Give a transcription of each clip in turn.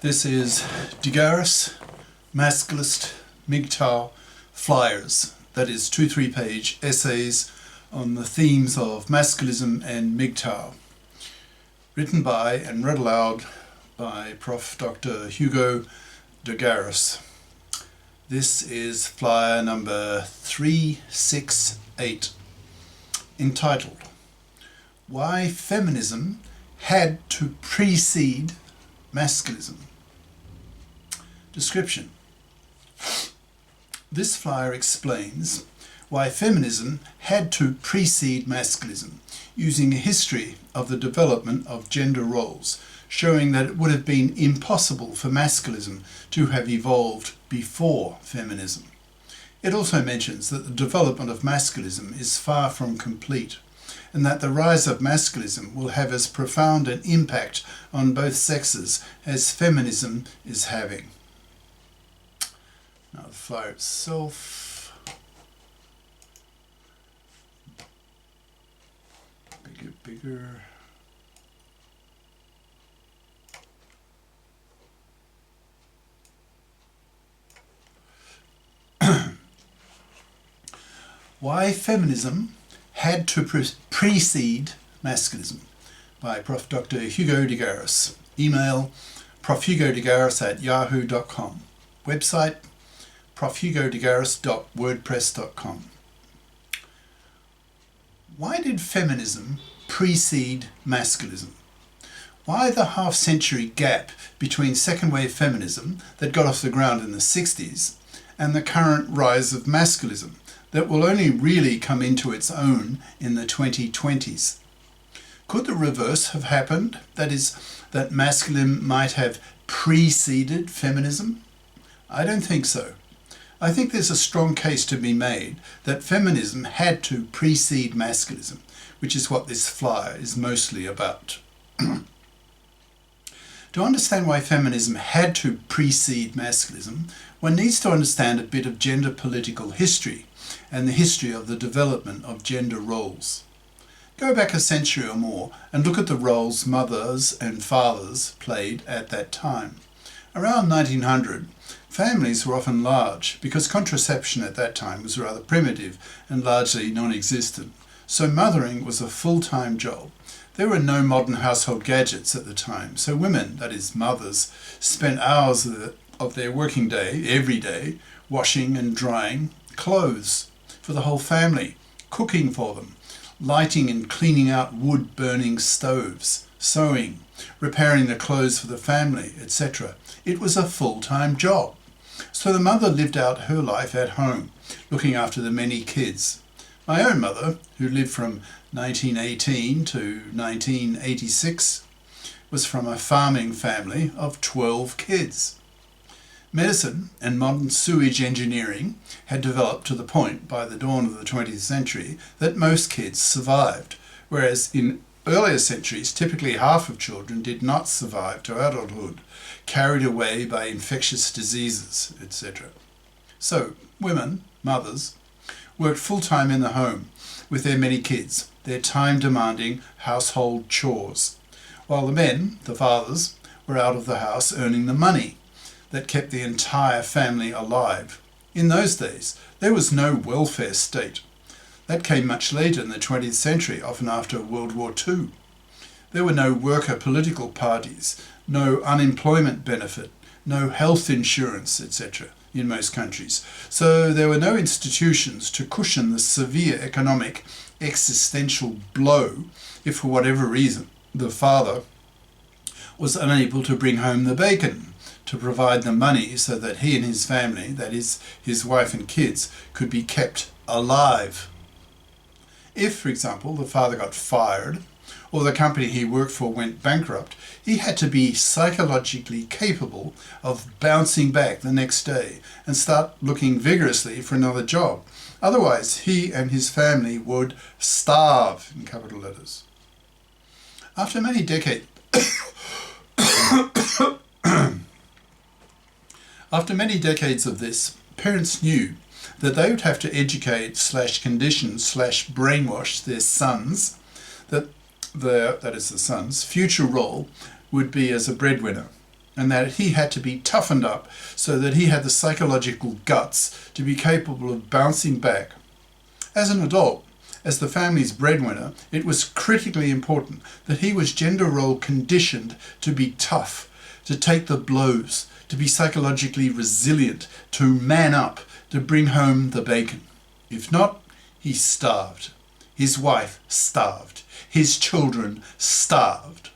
This is GARIS, Masculist, MGTOW flyers, that is 2 3-page essays on the themes of masculism and MGTOW, written by and read aloud by Prof. Dr. Hugo de GARIS. This is flyer number 368, entitled Why Feminism Had to Precede Masculism. Description. This flyer explains why feminism had to precede masculism, using a history of the development of gender roles, showing that it would have been impossible for masculism to have evolved before feminism. It also mentions that the development of masculism is far from complete, and that the rise of masculism will have as profound an impact on both sexes as feminism is having. Now the flyer itself, bigger. Why Feminism Had to Precede Masculism by Prof. Dr. Hugo de GARIS. Email profhugodegaris@yahoo.com. Website profhugodegaris.wordpress.com. Why did feminism precede masculism? Why the half-century gap between second-wave feminism that got off the ground in the 60s and the current rise of masculism that will only really come into its own in the 2020s? Could the reverse have happened? That is, that masculism might have preceded feminism? I don't think so. I think there's a strong case to be made that feminism had to precede masculism, which is what this flyer is mostly about. To understand why feminism had to precede masculism, one needs to understand a bit of gender political history and the history of the development of gender roles. Go back a century or more and look at the roles mothers and fathers played at that time. Around 1900, families were often large because contraception at that time was rather primitive and largely non-existent, so mothering was a full-time job. There were no modern household gadgets at the time, so women, that is mothers, spent hours of their working day, every day, washing and drying clothes for the whole family, cooking for them, lighting and cleaning out wood-burning stoves, sewing, repairing the clothes for the family, etc. It was a full-time job. So the mother lived out her life at home, looking after the many kids. My own mother, who lived from 1918 to 1986, was from a farming family of 12 kids. Medicine and modern sewage engineering had developed to the point by the dawn of the 20th century that most kids survived, whereas in earlier centuries typically half of children did not survive to adulthood, carried away by infectious diseases, etc. So women, mothers, worked full-time in the home with their many kids, their time-demanding household chores, while the men, the fathers, were out of the house earning the money that kept the entire family alive. In those days, there was no welfare state. That came much later in the 20th century, often after World War II. There were no worker political parties, no unemployment benefit, no health insurance, etc. in most countries. So there were no institutions to cushion the severe economic existential blow if for whatever reason the father was unable to bring home the bacon, to provide the money so that he and his family, that is, his wife and kids, could be kept alive. If, for example, the father got fired or the company he worked for went bankrupt, he had to be psychologically capable of bouncing back the next day and start looking vigorously for another job. Otherwise, he and his family would starve, in capital letters. After many decades of this, parents knew that they would have to educate / condition / brainwash their sons that is the son's future role would be as a breadwinner. and that he had to be toughened up so that he had the psychological guts to be capable of bouncing back. As an adult, as the family's breadwinner, it was critically important that he was gender role conditioned to be tough, to take the blows, to be psychologically resilient, to man up, to bring home the bacon. If not, he starved. His wife starved. His children starved.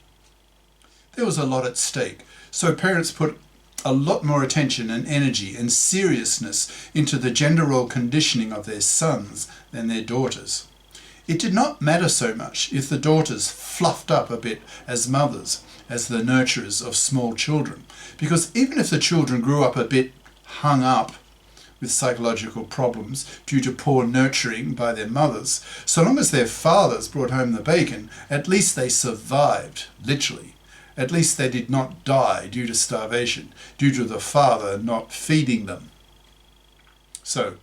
There was a lot at stake, so parents put a lot more attention and energy and seriousness into the gender role conditioning of their sons than their daughters. It did not matter so much if the daughters fluffed up a bit as mothers, as the nurturers of small children, because even if the children grew up a bit hung up with psychological problems due to poor nurturing by their mothers, so long as their fathers brought home the bacon, at least they survived, literally. At least they did not die due to starvation, due to the father not feeding them. So,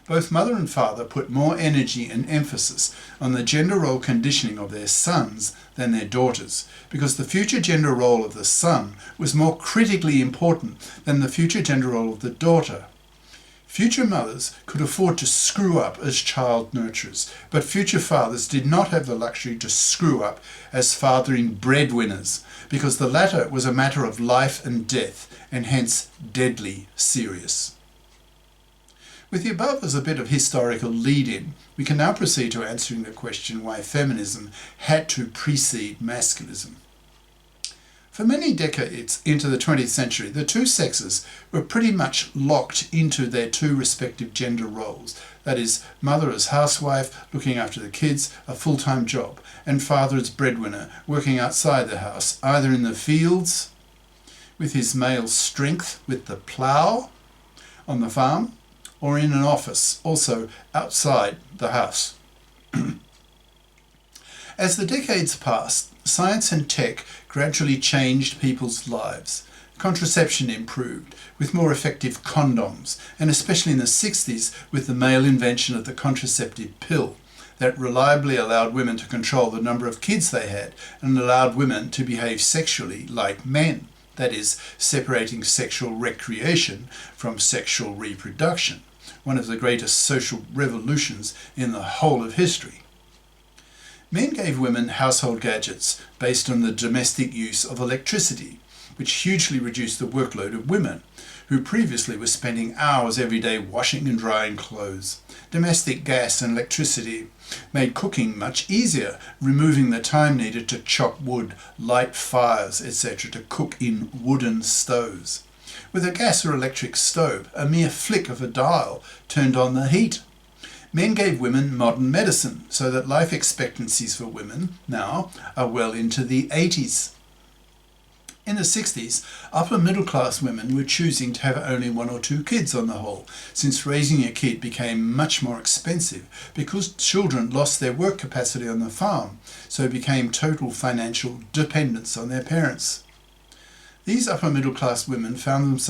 both mother and father put more energy and emphasis on the gender role conditioning of their sons than their daughters, because the future gender role of the son was more critically important than the future gender role of the daughter. Future mothers could afford to screw up as child nurturers, but future fathers did not have the luxury to screw up as fathering breadwinners, because the latter was a matter of life and death, and hence deadly serious. With the above as a bit of historical lead-in, we can now proceed to answering the question why feminism had to precede masculism. For many decades into the 20th century, the two sexes were pretty much locked into their two respective gender roles. That is, mother as housewife, looking after the kids, a full-time job, and father as breadwinner, working outside the house, either in the fields, with his male strength with the plough, on the farm, or in an office, also outside the house. As the decades passed, science and tech gradually changed people's lives. Contraception improved, with more effective condoms, and especially in the 60s with the male invention of the contraceptive pill that reliably allowed women to control the number of kids they had and allowed women to behave sexually like men, that is, separating sexual recreation from sexual reproduction, one of the greatest social revolutions in the whole of history. Men gave women household gadgets based on the domestic use of electricity, which hugely reduced the workload of women, who previously were spending hours every day washing and drying clothes. Domestic gas and electricity made cooking much easier, removing the time needed to chop wood, light fires, etc., to cook in wooden stoves. With a gas or electric stove, a mere flick of a dial turned on the heat. Men gave women modern medicine, so that life expectancies for women now are well into the 80s. In the 60s, upper middle class women were choosing to have only 1 or 2 kids on the whole, since raising a kid became much more expensive because children lost their work capacity on the farm, so became total financial dependence on their parents. These upper middle class women found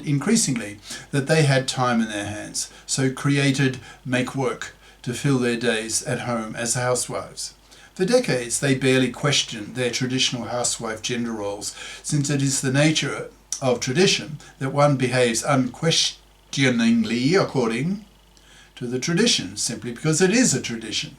increasingly that they had time in their hands, so created make work to fill their days at home as housewives. For decades, they barely questioned their traditional housewife gender roles, since it is the nature of tradition that one behaves unquestioningly according to the tradition, simply because it is a tradition.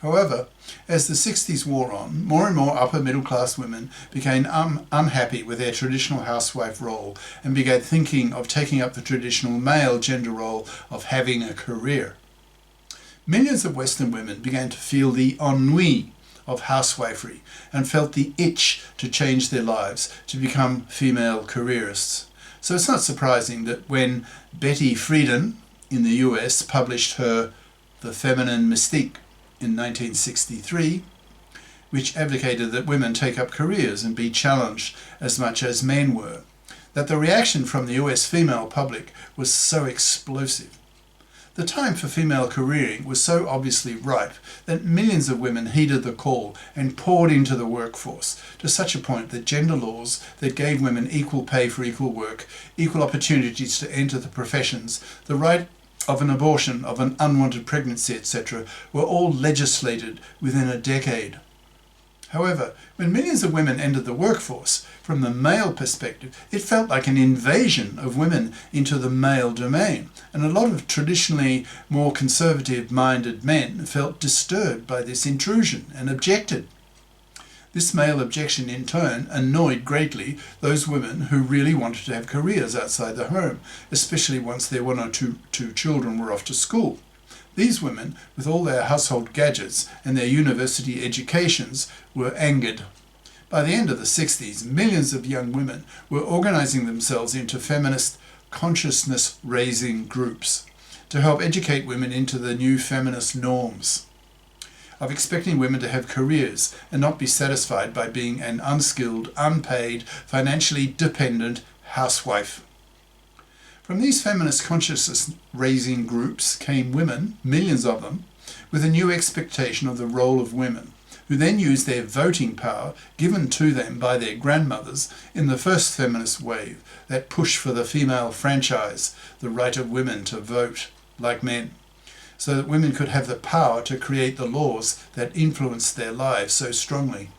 However, as the 60s wore on, more and more upper middle class women became unhappy with their traditional housewife role and began thinking of taking up the traditional male gender role of having a career. Millions of Western women began to feel the ennui of housewifery and felt the itch to change their lives, to become female careerists. So it's not surprising that when Betty Friedan in the US published her The Feminine Mystique in 1963, which advocated that women take up careers and be challenged as much as men were, that the reaction from the US female public was so explosive. The time for female careering was so obviously ripe that millions of women heeded the call and poured into the workforce, to such a point that gender laws that gave women equal pay for equal work, equal opportunities to enter the professions, the right of an abortion, of an unwanted pregnancy, etc., were all legislated within a decade. However, when millions of women entered the workforce, from the male perspective, it felt like an invasion of women into the male domain, and a lot of traditionally more conservative-minded men felt disturbed by this intrusion and objected. This male objection in turn annoyed greatly those women who really wanted to have careers outside the home, especially once their one or two children were off to school. These women, with all their household gadgets and their university educations, were angered. By the end of the 60s, millions of young women were organising themselves into feminist consciousness-raising groups to help educate women into the new feminist norms of expecting women to have careers and not be satisfied by being an unskilled, unpaid, financially dependent housewife. From these feminist consciousness-raising groups came women, millions of them, with a new expectation of the role of women, who then used their voting power given to them by their grandmothers in the first feminist wave, that push for the female franchise, the right of women to vote like men, so that women could have the power to create the laws that influenced their lives so strongly.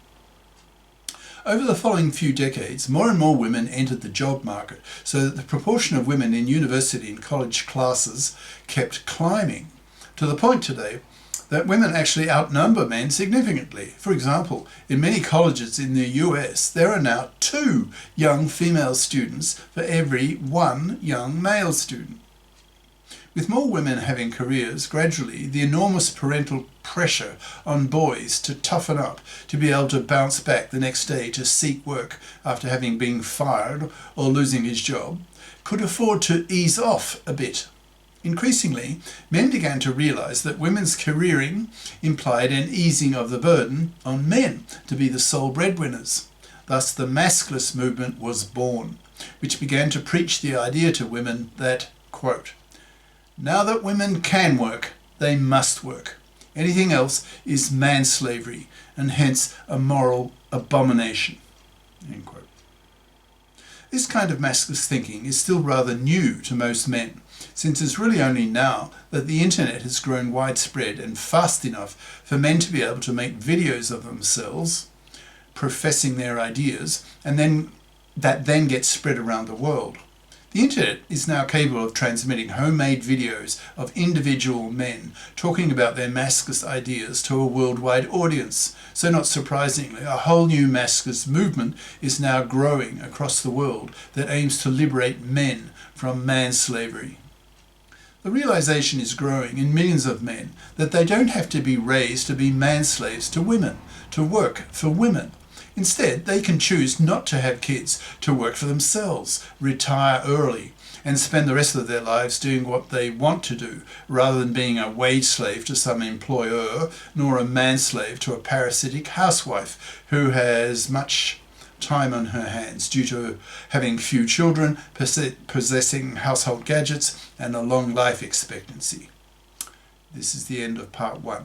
Over the following few decades, more and more women entered the job market, so that the proportion of women in university and college classes kept climbing, to the point today that women actually outnumber men significantly. For example, in many colleges in the US, there are now 2 young female students for every 1 young male student. With more women having careers, gradually the enormous parental pressure on boys to toughen up, to be able to bounce back the next day to seek work after having been fired or losing his job, could afford to ease off a bit. Increasingly, men began to realise that women's careering implied an easing of the burden on men to be the sole breadwinners. Thus the masculist movement was born, which began to preach the idea to women that, quote, "Now that women can work, they must work. Anything else is manslavery and hence a moral abomination." End quote. This kind of masculist thinking is still rather new to most men, since it's really only now that the internet has grown widespread and fast enough for men to be able to make videos of themselves professing their ideas, and then get spread around the world. The internet is now capable of transmitting homemade videos of individual men talking about their masculist ideas to a worldwide audience. So not surprisingly, a whole new masculist movement is now growing across the world that aims to liberate men from manslavery. The realization is growing in millions of men that they don't have to be raised to be manslaves to women, to work for women. Instead, they can choose not to have kids, to work for themselves, retire early, and spend the rest of their lives doing what they want to do, rather than being a wage slave to some employer, nor a manslave to a parasitic housewife who has much time on her hands due to having few children, possessing household gadgets, and a long life expectancy. This is the end of part 1.